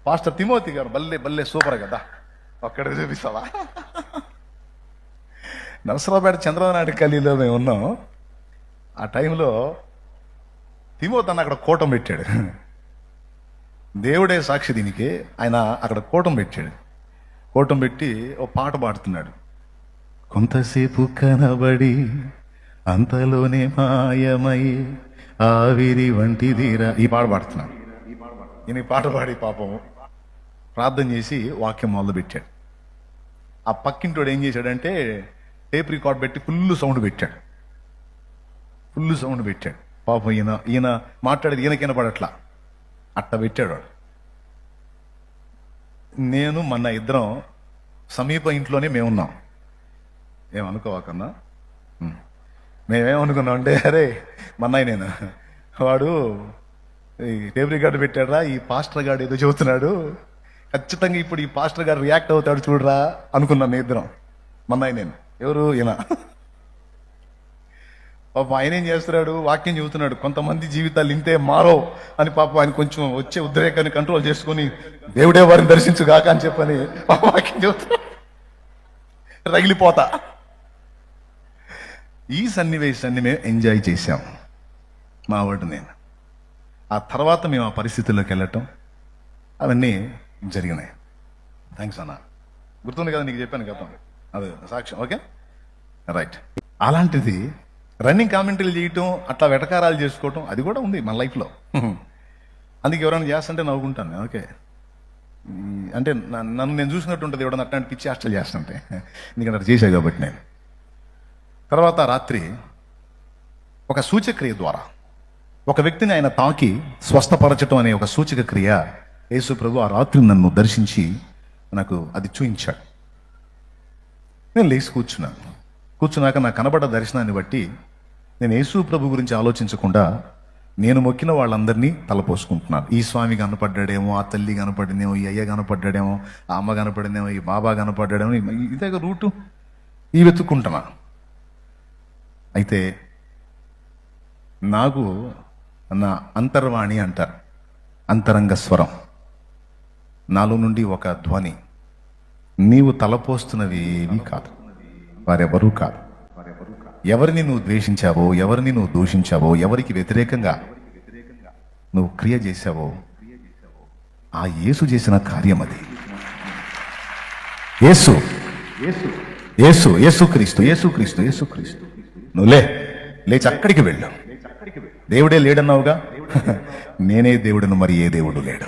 Pastor Timothy గారు బల్లే బల్లే సూపర్ కదా, ఒక్కడ చూపిస్తావా? నరసరావుపేట చంద్రబాబు నాయుడు ఖాళీలో మేము ఉన్నాం. ఆ టైంలో తిమోతి అన్న అక్కడ కూటం పెట్టాడు. దేవుడే సాక్షి దీనికి. ఆయన అక్కడ కూటం పెట్టాడు. కూటం పెట్టి ఓ పాట పాడుతున్నాడు. కొంతసేపు కనబడి అంతలోనే మాయమై ఆవిరి వంటిదిరా, ఈ పాట పాడుతున్నాడు. ఈయన ఈ పాట పాడి పాపం ప్రార్థన చేసి వాక్యం మొదలు పెట్టాడు. ఆ పక్కింటోడు ఏం చేశాడంటే టేప్ రికార్డ్ పెట్టి ఫుల్ సౌండ్ పెట్టాడు. పాపం ఈయన మాట్లాడేది ఈయనకి వినపడట్లా, అట్ట పెట్టాడు వాడు. నేను మొన్న ఇద్దరం సమీప ఇంట్లోనే మేమున్నాం. ఏమనుకోవాకన్నా, మేమేమనుకున్నాం అంటే, అరే మన్నయ్య నేను వాడు ఈ టేప్ రికార్డు పెట్టాడురా, ఈ పాస్టర్ గారు ఏదో చెబుతున్నాడు, ఖచ్చితంగా ఇప్పుడు ఈ పాస్టర్ గారు రియాక్ట్ అవుతాడు చూడరా అనుకున్నాను. నేను ఇద్దరం, మన్నయ్య నేను. ఎవరు ఈయన. పాప ఆయన ఏం చేస్తున్నాడు, వాక్యం చెబుతున్నాడు. కొంతమంది జీవితాలు ఇంతే మారో అని పాప ఆయన కొంచెం వచ్చే ఉద్రేకాన్ని కంట్రోల్ చేసుకుని దేవుడే వారిని దర్శించుగాక అని చెప్పని వాక్యం చెబుతున్నాడు. రగిలిపోతా. ఈ సన్నివేశాన్ని మేము ఎంజాయ్ చేశాం, మా వాడు నేను. ఆ తర్వాత మేము ఆ పరిస్థితుల్లోకి వెళ్ళటం అవన్నీ జరిగినాయి. థ్యాంక్స్ అన్న, గుర్తుంది కదా నీకు చెప్పాను కదా, అదే సాక్ష్యం. Okay right. అలాంటిది రన్నింగ్ కామెంటరీలు చేయటం, అట్లా వెటకారాలు చేసుకోవటం, అది కూడా ఉంది మన లైఫ్లో. అందుకే ఎవరైనా చేస్తుంటే నవ్వుకుంటాను. ఓకే అంటే నన్ను నేను చూసినట్టు ఉంటుంది ఎవడన్నా అట్లాంటి పిచ్చి హాస్టల్ చేస్తుంటే, ఎందుకంటే అట్లా చేశాను కాబట్టి నేను. తర్వాత రాత్రి ఒక సూచక్రియ ద్వారా ఒక వ్యక్తిని ఆయన తాకి స్వస్థపరచటం అనే ఒక సూచక క్రియ యేసు ప్రభు ఆ రాత్రి నన్ను దర్శించి నాకు అది చూయించాడు. నేను లేచి కూర్చున్నాక నాకు కనబడ్డ దర్శనాన్ని బట్టి నేను యేసు ప్రభు గురించి ఆలోచించకుండా నేను మొక్కిన వాళ్ళందరినీ తలపోసుకుంటున్నాను. ఈ స్వామి కనపడ్డాడేమో, ఆ తల్లి కనపడిందేమో, ఈ అయ్య కనపడ్డాడేమో, ఆ అమ్మ కనపడిందేమో, ఈ బాబా కనపడ్డాడేమో, ఇదే రూటు ఈ వెతుక్కుంటున్నా. అయితే నాకు నా అంతర్వాణి అంటారు, అంతరంగ స్వరం, నాలో నుండి ఒక ధ్వని, నీవు తలపోస్తున్నవి ఏమీ కాదు, వారెవరూ కాదు. ఎవరిని నువ్వు ద్వేషించావో, ఎవరిని నువ్వు దూషించావో, ఎవరికి వ్యతిరేకంగా నువ్వు క్రియ చేశావో, ఆ యేసు చేసిన కార్యం అది. యేసుక్రీస్తు. నువ్వు లేచి అక్కడికి వెళ్ళు. దేవుడే లేడన్నావుగా, నేనే దేవుడను, మరి ఏ దేవుడు లేడు.